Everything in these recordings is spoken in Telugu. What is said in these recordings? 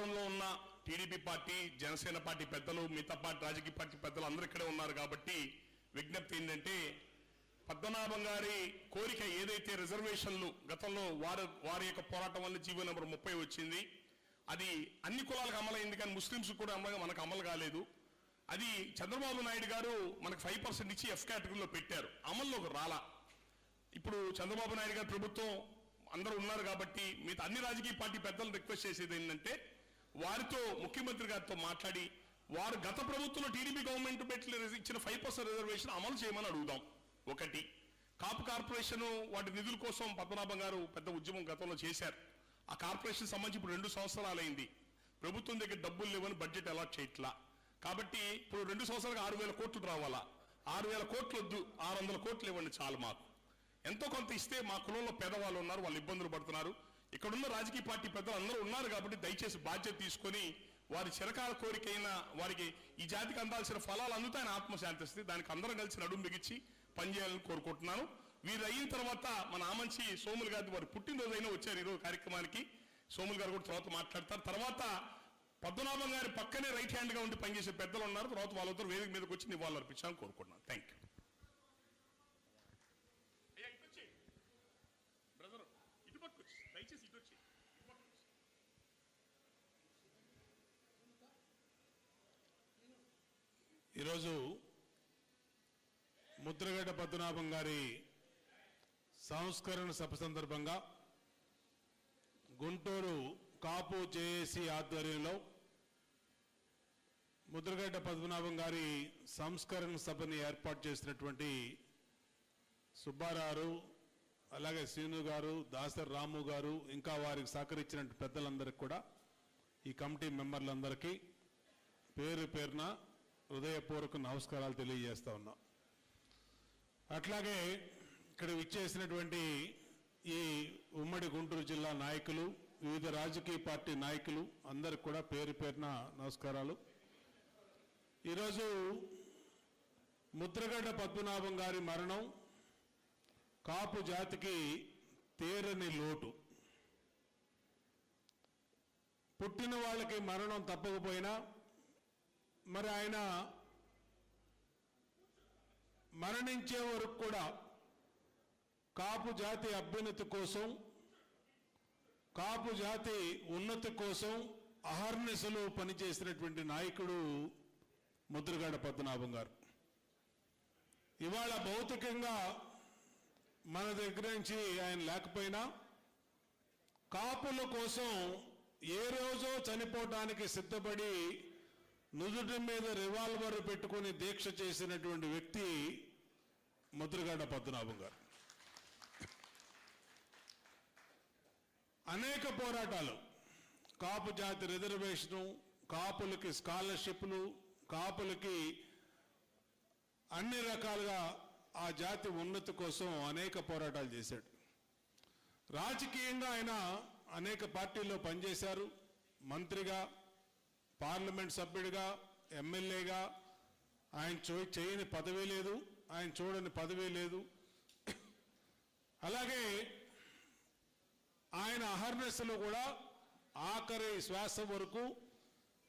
అధికారంలో ఉన్న టీడీపీ పార్టీ, జనసేన పార్టీ పెద్దలు, మిగతా పార్టీ రాజకీయ పార్టీ పెద్దలు అందరూ ఇక్కడే ఉన్నారు కాబట్టి విజ్ఞప్తి ఏంటంటే, పద్మనాభం గారి కోరిక ఏదైతే రిజర్వేషన్లు గతంలో వారి యొక్క పోరాటం వల్ల జీవో నెంబర్ 30 వచ్చింది, అది అన్ని కులాలకు అమలైంది కానీ ముస్లింస్ కూడా మనకు అమలు కాలేదు. అది చంద్రబాబు నాయుడు గారు మనకు 5% ఇచ్చి F కేటగిరీలో పెట్టారు, అమల్లోకి రాలా. ఇప్పుడు చంద్రబాబు నాయుడు గారి ప్రభుత్వం అందరూ ఉన్నారు కాబట్టి మిగతా అన్ని రాజకీయ పార్టీ పెద్దలు రిక్వెస్ట్ చేసేది ఏంటంటే, వారితో ముఖ్యమంత్రి గారితో మాట్లాడి వారు గత ప్రభుత్వంలో టీడీపీ గవర్నమెంట్ ఇచ్చిన 5% రిజర్వేషన్ అమలు చేయమని అడుగుదాం. ఒకటి, కాపు కార్పొరేషన్ వాటి నిధుల కోసం పద్మనాభం గారు పెద్ద ఉద్యమం గతంలో చేశారు. ఆ కార్పొరేషన్ సంబంధించి ఇప్పుడు 2 సంవత్సరాలైంది, ప్రభుత్వం దగ్గర డబ్బులు లేవని బడ్జెట్ అలాట్ చేయట్లా. కాబట్టి ఇప్పుడు 2 సంవత్సరాలకు 6,000 కోట్లు రావాలా. 6,000 కోట్లు వద్దు, 600 కోట్లు ఇవ్వండి చాలు. మాకు ఎంతో కొంత ఇస్తే మా కులంలో పేదవాళ్ళు ఉన్నారు, వాళ్ళు ఇబ్బందులు పడుతున్నారు. ఇక్కడున్న రాజకీయ పార్టీ పెద్దలు అందరూ ఉన్నారు కాబట్టి దయచేసి బాధ్యత తీసుకొని వారి చిరకాల కోరికైన వారికి ఈ జాతికి అందాల్సిన ఫలాలు అందుతాయని ఆత్మశాంతిస్తుంది. దానికి అందరం కలిసి నడుము బిగించి పనిచేయాలని కోరుకుంటున్నాను. వీరు అయిన తర్వాత మన ఆమంచి సోములు గారి వారి పుట్టినరోజైనా వచ్చారు ఈరోజు కార్యక్రమానికి. సోములు గారు కూడా తర్వాత మాట్లాడతారు. తర్వాత పద్మనాభం గారి పక్కనే రైట్ హ్యాండ్గా ఉండి పనిచేసే పెద్దలు ఉన్నారు. తర్వాత వాళ్ళతో వేదిక మీదకి వచ్చి నివాళులు అర్పించాలని కోరుకుంటున్నాను. Thank you. బ్రదర్ ఇటు పట్టుకొచ్చి దయచేసి ఇటు వచ్చి. ఈరోజు ముద్రగడ్డ పద్మనాభం గారి సంస్కరణ సభ సందర్భంగా గుంటూరు కాపు జేఏసీ ఆధ్వర్యంలో ముద్రగడ్డ పద్మనాభం గారి సంస్కరణ సభని ఏర్పాటు చేసినటువంటి సుబ్బారావు, అలాగే శ్రీను గారు, దాసరి రాము గారు, ఇంకా వారికి సహకరించిన పెద్దలందరికీ కూడా, ఈ కమిటీ మెంబర్లందరికీ పేరు పేరున హృదయపూర్వక నమస్కారాలు తెలియజేస్తా ఉన్నాం. అట్లాగే ఇక్కడ విచ్చేసినటువంటి ఈ ఉమ్మడి గుంటూరు జిల్లా నాయకులు, వివిధ రాజకీయ పార్టీ నాయకులు అందరికి కూడా పేరు పేరున నమస్కారాలు. ఈరోజు ముద్రగడ్డ పద్మనాభం గారి మరణం కాపు జాతికి తీరని లోటు. పుట్టిన వాళ్ళకి మరణం తప్పకపోయినా మరి ఆయన మరణించే వరకు కూడా కాపు జాతి అభ్యున్నతి కోసం, కాపు జాతి ఉన్నతి కోసం అహర్నిశలు పనిచేసినటువంటి నాయకుడు ముద్రగడ్డ పద్మనాభం గారు. ఇవాళ భౌతికంగా మన దగ్గర నుంచి ఆయన లేకపోయినా కాపుల కోసం ఏ రోజో చనిపోవటానికి సిద్ధపడి నుదుటి మీద రివాల్వర్ పెట్టుకుని దీక్ష చేసినటువంటి వ్యక్తి ముద్రగడ్డ పద్మనాభం గారు. అనేక పోరాటాలు, కాపు జాతి రిజర్వేషను, కాపులకి స్కాలర్షిప్లు, కాపులకి అన్ని రకాలుగా ఆ జాతి ఉన్నతి కోసం అనేక పోరాటాలు చేశాడు. రాజకీయంగా ఆయన అనేక పార్టీల్లో పనిచేశారు. మంత్రిగా, పార్లమెంట్ సభ్యుడిగా, ఎమ్మెల్యేగా ఆయన చేయని పదవి లేదు, ఆయన చూడని పదవి లేదు. అలాగే ఆయన అహర్నిశలు కూడా ఆఖరి శ్వాస వరకు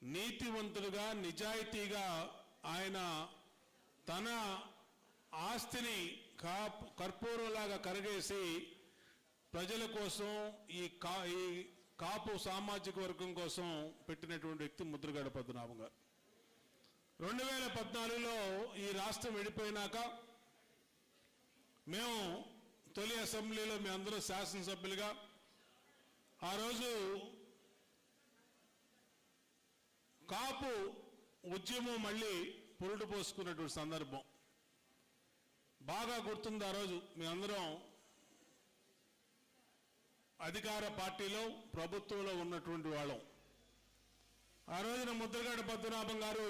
నీతివంతుడుగా, నిజాయితీగా ఆయన తన ఆస్తిని కర్పూరంలాగా కరగేసి ప్రజల కోసం, ఈ కాపు సామాజిక వర్గం కోసం పెట్టినటువంటి వ్యక్తి ముద్రగడ్డ పద్మనాభం గారు. 2014లో ఈ రాష్ట్రం విడిపోయినాక మేము తొలి అసెంబ్లీలో మీ అందరూ శాసనసభ్యులుగా ఆ రోజు కాపు ఉద్యమం మళ్ళీ పురుడు పోసుకున్నటువంటి సందర్భం బాగా గుర్తుంది. ఆ రోజు మేమందరం అధికార పార్టీలో, ప్రభుత్వంలో ఉన్నటువంటి వాళ్ళం. ఆ రోజున ముద్రగడ్డ పద్మనాభం గారు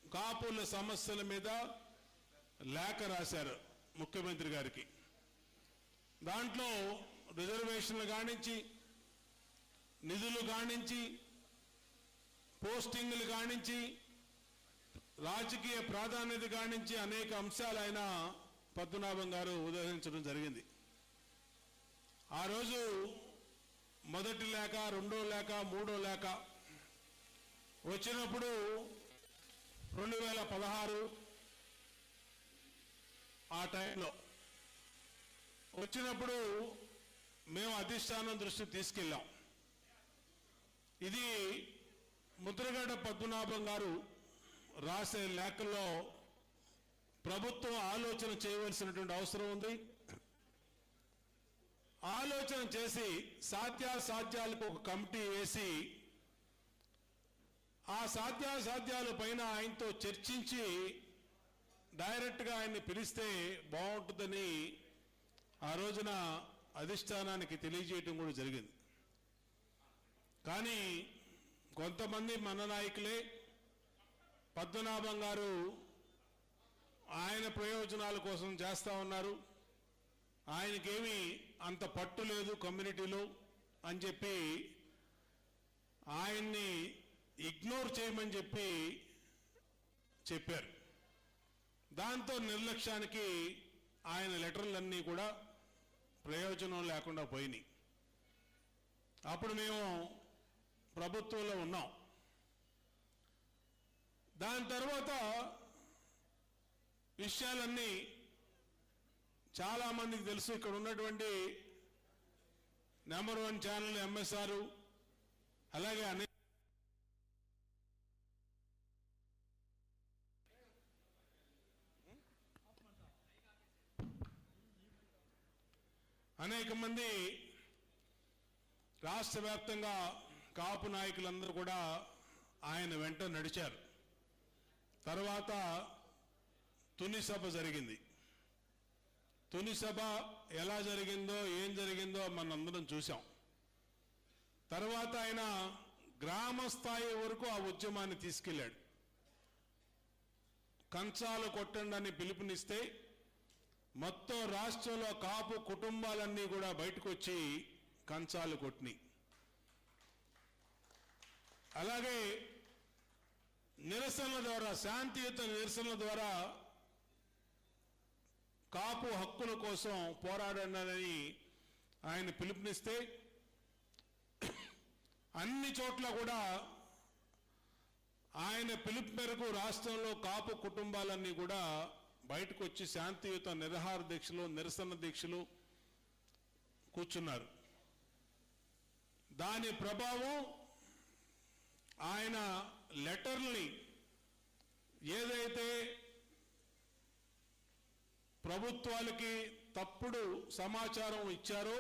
కాపుల సమస్యల మీద లేఖ రాశారు ముఖ్యమంత్రి గారికి. దాంట్లో రిజర్వేషన్లు కానించి, నిధులు కానించి, పోస్టింగ్లు కానించి, రాజకీయ ప్రాధాన్యత కానించి అనేక అంశాలు ఆయన పద్మనాభం గారు ఉదహరించడం జరిగింది. ఆ రోజు మొదటి లేక, రెండో లేక, మూడో లేక వచ్చినప్పుడు 2016 ఆ టైంలో వచ్చినప్పుడు మేము అధిష్టానం దృష్టికి తీసుకెళ్ళాం. ఇది ముద్రగడ పద్మనాభం గారు రాసే లేఖల్లో ప్రభుత్వం ఆలోచన చేయవలసినటువంటి అవసరం ఉంది. ఆలోచన చేసి సాధ్యాసాధ్యాలకు ఒక కమిటీ వేసి ఆ సాధ్యాసాధ్యాల పైన ఆయనతో చర్చించి డైరెక్ట్గా ఆయన్ని పిలిస్తే బాగుంటుందని ఆ రోజున అధిష్టానానికి తెలియజేయటం కూడా జరిగింది. కానీ కొంతమంది మన నాయకులే పద్మనాభం గారు ఆయన ప్రయోజనాల కోసం చేస్తూ ఉన్నారు, ఆయనకేమీ అంత పట్టు లేదు కమ్యూనిటీలో అని చెప్పి ఆయన్ని ఇగ్నోర్ చేయమని చెప్పారు. దాంతో నిర్లక్ష్యానికి ఆయన లెటర్లన్నీ కూడా ప్రయోజనం లేకుండా పోయినాయి. అప్పుడు మేము ప్రభుత్వంలో ఉన్నాం. దాని తర్వాత విషయాలన్నీ చాలా మందికి తెలుసు. ఇక్కడ ఉన్నటువంటి నెంబర్ 1 ఛానల్ ఎంఎస్ఆర్, అలాగే అనేక మంది రాష్ట్ర వ్యాప్తంగా కాపు నాయకులందరూ కూడా ఆయన వెంట నడిచారు. తర్వాత తుని సభ జరిగింది. తుని సభ ఎలా జరిగిందో ఏం జరిగిందో మనందరం చూసాం. తర్వాత ఆయన గ్రామ స్థాయి వరకు ఆ ఉద్యమాన్ని తీసుకెళ్ళాడు. కంచాలు కొట్టండి అని పిలుపునిస్తే మొత్తం రాష్ట్రంలో కాపు కుటుంబాలన్నీ కూడా బయటకు వచ్చి కంచాలు కొట్టినాయి. అలాగే నిరసనల ద్వారా, శాంతియుత నిరసనల ద్వారా కాపు హక్కుల కోసం పోరాడాలని ఆయన పిలుపునిస్తే అన్ని చోట్ల కూడా ఆయన పిలుపు మేరకు రాష్ట్రంలో కాపు కుటుంబాలన్నీ కూడా బయటకు వచ్చి శాంతియుత నిరాహార దీక్షలు, నిరసన దీక్షలు కూర్చున్నారు. దాని ప్రభావం ఆయన లెటర్ని ఏదైతే ప్రభుత్వాలకి తప్పుడు సమాచారం ఇచ్చారో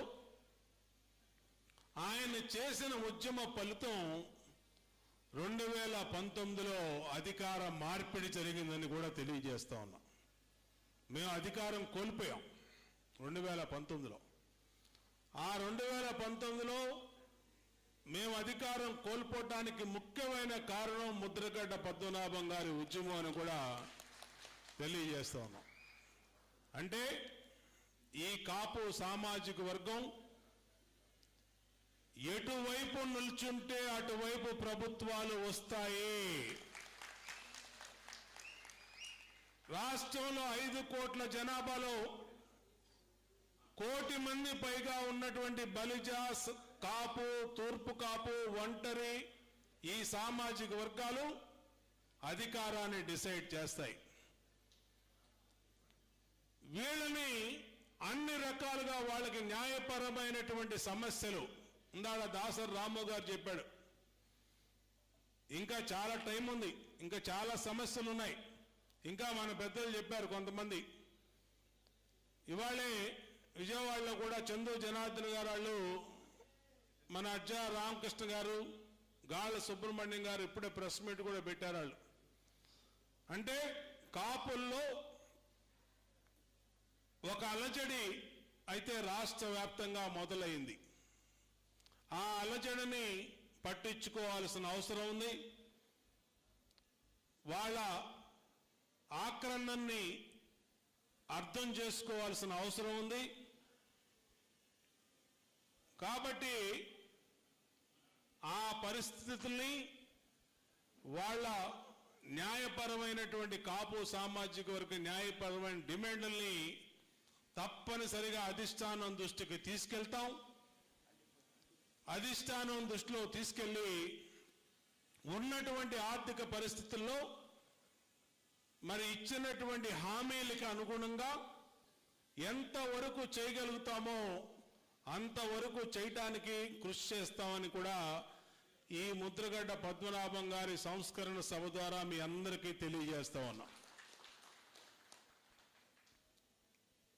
ఆయన చేసిన ఉద్యమ ఫలితం 2019లో అధికార మార్పిడి జరిగిందని కూడా తెలియజేస్తా ఉన్నాం. మేము అధికారం కోల్పోయాం 2019లో. ఆ 2019లో మేము అధికారం కోల్పోవటానికి ముఖ్యమైన కారణం ముద్రగడ్డ పద్మనాభం గారి ఉద్యమం అని కూడా తెలియజేస్తా ఉన్నాం. అంటే ఈ కాపు సామాజిక వర్గం ఎటువైపు నిల్చుంటే అటువైపు ప్రభుత్వాలు వస్తాయి. రాష్ట్రంలో 5 కోట్ల జనాభాలో 1 కోటి మంది పైగా ఉన్నటువంటి బలిజ, కాపు, తూర్పు కాపు, ఒంటరి ఈ సామాజిక వర్గాలు అధికారాన్ని డిసైడ్ చేస్తాయి. వీళ్ళని అన్ని రకాలుగా వాళ్ళకి న్యాయపరమైనటువంటి సమస్యలు, ఇందాక దాసరి రాము గారు చెప్పాడు, ఇంకా చాలా టైం ఉంది, ఇంకా చాలా సమస్యలు ఉన్నాయి. ఇంకా మన పెద్దలు చెప్పారు కొంతమంది. ఇవాళే విజయవాడలో కూడా చందు జనార్దన్ గారు వాళ్ళు, మన అజ్జా రామకృష్ణ గారు, గాళ్ళ సుబ్రహ్మణ్యం గారు ఇప్పుడే ప్రెస్ మీట్ కూడా పెట్టారు. వాళ్ళు అంటే కాపుల్లో ఒక అలజడి అయితే రాష్ట్ర వ్యాప్తంగా మొదలైంది. ఆ అలజడిని పట్టించుకోవాల్సిన అవసరం ఉంది. వాళ్ళ ఆక్రమణని అర్థం చేసుకోవాల్సిన అవసరం ఉంది. కాబట్టి ఆ పరిస్థితుల్ని, వాళ్ళ న్యాయపరమైనటువంటి కాపు సామాజిక వర్గ న్యాయపరమైన డిమాండ్లని తప్పనిసరిగా అధిష్టానం దృష్టికి తీసుకెళ్తాం. అధిష్టానం దృష్టిలో తీసుకెళ్లి ఉన్నటువంటి ఆర్థిక పరిస్థితుల్లో మరి ఇచ్చినటువంటి హామీలకు అనుగుణంగా ఎంతవరకు చేయగలుగుతామో అంతవరకు చేయటానికి కృషి చేస్తామని కూడా ఈ ముద్రగడ్డ పద్మనాభం గారి సంస్కరణ సభ ద్వారా మీ అందరికీ తెలియజేస్తా ఉన్నాం.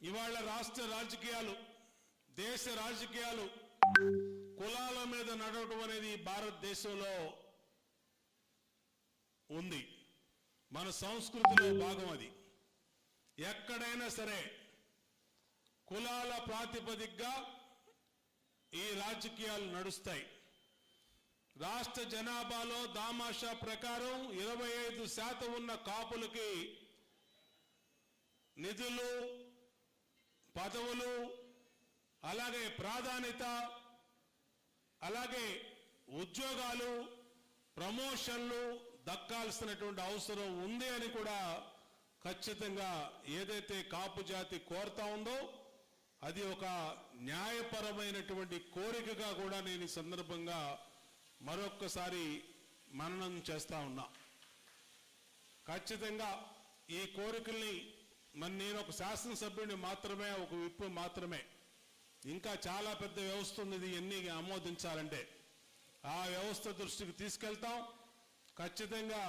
ఇవాళ రాష్ట్ర రాజకీయాలు, దేశ రాజకీయాలు కులాల మీద నడవడం అనేది భారతదేశంలో ఉంది. మన సంస్కృతిలో భాగం అది. ఎక్కడైనా సరే కులాల ప్రాతిపదికగా ఈ రాజకీయాలు నడుస్తాయి. రాష్ట్ర జనాభాలో దామాషా ప్రకారం 25% ఉన్న కాపులకి నిధులు, పదవులు, అలాగే ప్రాధాన్యత, అలాగే ఉద్యోగాలు, ప్రమోషన్లు దక్కాల్సినటువంటి అవసరం ఉంది అని కూడా ఖచ్చితంగా ఏదైతే కాపు జాతి కోరుతా ఉందో అది ఒక న్యాయపరమైనటువంటి కోరికగా కూడా నేను ఈ సందర్భంగా మరొక్కసారి మననం చేస్తా ఉన్నా. ఖచ్చితంగా ఈ కోరికల్ని మరి నేను ఒక శాసనసభ్యుడిని మాత్రమే, ఒక విప్పు మాత్రమే, ఇంకా చాలా పెద్ద వ్యవస్థ ఉంది ఎన్ని ఆమోదించాలంటే. ఆ వ్యవస్థ దృష్టికి తీసుకెళ్తాం. ఖచ్చితంగా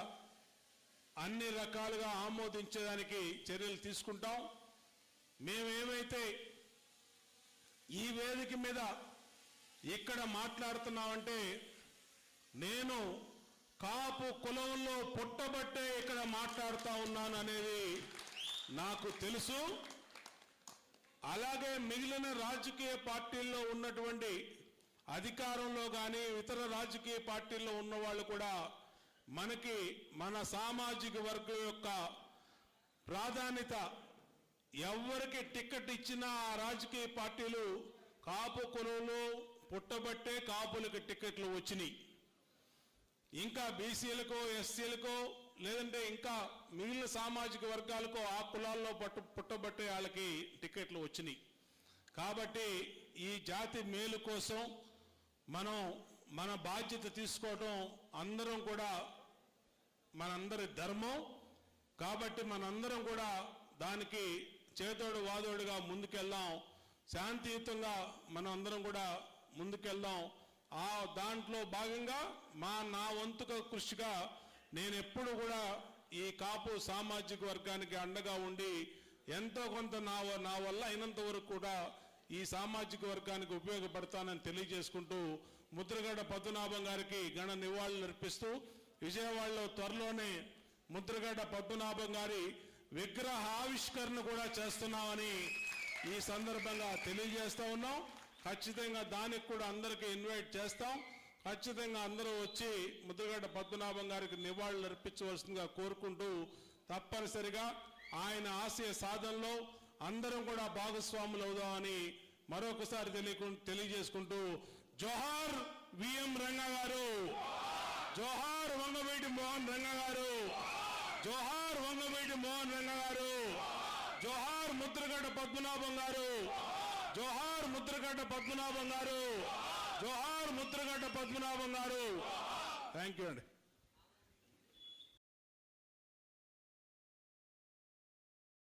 అన్ని రకాలుగా ఆమోదించేదానికి చర్యలు తీసుకుంటాం. మేమేమైతే ఈ వేదిక మీద ఇక్కడ మాట్లాడుతున్నామంటే నేను కాపు కులంలో పుట్టబట్టే ఇక్కడ మాట్లాడుతూ ఉన్నాను అనేది నాకు తెలుసు. అలాగే మిగిలిన రాజకీయ పార్టీల్లో ఉన్నటువంటి అధికారంలో కానీ ఇతర రాజకీయ పార్టీల్లో ఉన్న వాళ్ళు కూడా మనకి మన సామాజిక వర్గం యొక్క ప్రాధాన్యత, ఎవరికి టికెట్ ఇచ్చినా ఆ రాజకీయ పార్టీలు కాపు కులంలో పుట్టబట్టే కాపులకు టికెట్లు వచ్చినాయి. ఇంకా బీసీలకో, ఎస్సీలకో, లేదంటే ఇంకా మిగిలిన సామాజిక వర్గాలకో ఆ కులాల్లో పుట్టబట్టే వాళ్ళకి టికెట్లు వచ్చినాయి. కాబట్టి ఈ జాతి మేలు కోసం మనం మన బాధ్యత తీసుకోవడం అందరం కూడా మనందరి ధర్మం. కాబట్టి మనందరం కూడా దానికి చేతోడు వాదోడుగా ముందుకెళ్దాం. శాంతియుతంగా మనం అందరం కూడా ముందుకెళ్దాం. ఆ దాంట్లో భాగంగా నా వంతుక కృషిగా నేను ఎప్పుడు కూడా ఈ కాపు సామాజిక వర్గానికి అండగా ఉండి ఎంతో కొంత నా వల్ల అయినంత వరకు కూడా ఈ సామాజిక వర్గానికి ఉపయోగపడతానని తెలియజేసుకుంటూ ముద్రగడ్డ పద్మనాభం గారికి ఘన నివాళులు అర్పిస్తూ విజయవాడలో త్వరలోనే ముద్రగడ్డ పద్మనాభం గారి విగ్రహ ఆవిష్కరణ కూడా చేస్తున్నామని ఈ సందర్భంగా తెలియజేస్తా ఉన్నాం. ఖచ్చితంగా దానికి కూడా అందరికీ ఇన్వైట్ చేస్తాం. ఖచ్చితంగా అందరూ వచ్చి ముద్రగడ్డ పద్మనాభం గారికి నివాళులు అర్పించవలసిందిగా కోరుకుంటూ తప్పనిసరిగా ఆయన ఆశయ సాధనలో అందరం కూడా భాగస్వాములు అవుదామని మరొకసారి తెలియజేసుకుంటూ జోహార్ విఎం రంగా గారు, జోహార్ వంగవీటి మోహన్ రంగా గారు, జోహార్ వంగవీటి మోహన్ రంగా గారు, జోహార్ ముద్రగడ్డ పద్మనాభం గారు, జోహార్ ముద్రగడ్డ పద్మనాభం గారు, జోహార్ ముద్రగడ్డ పద్మనాభం గారు. థ్యాంక్ యూ అండి.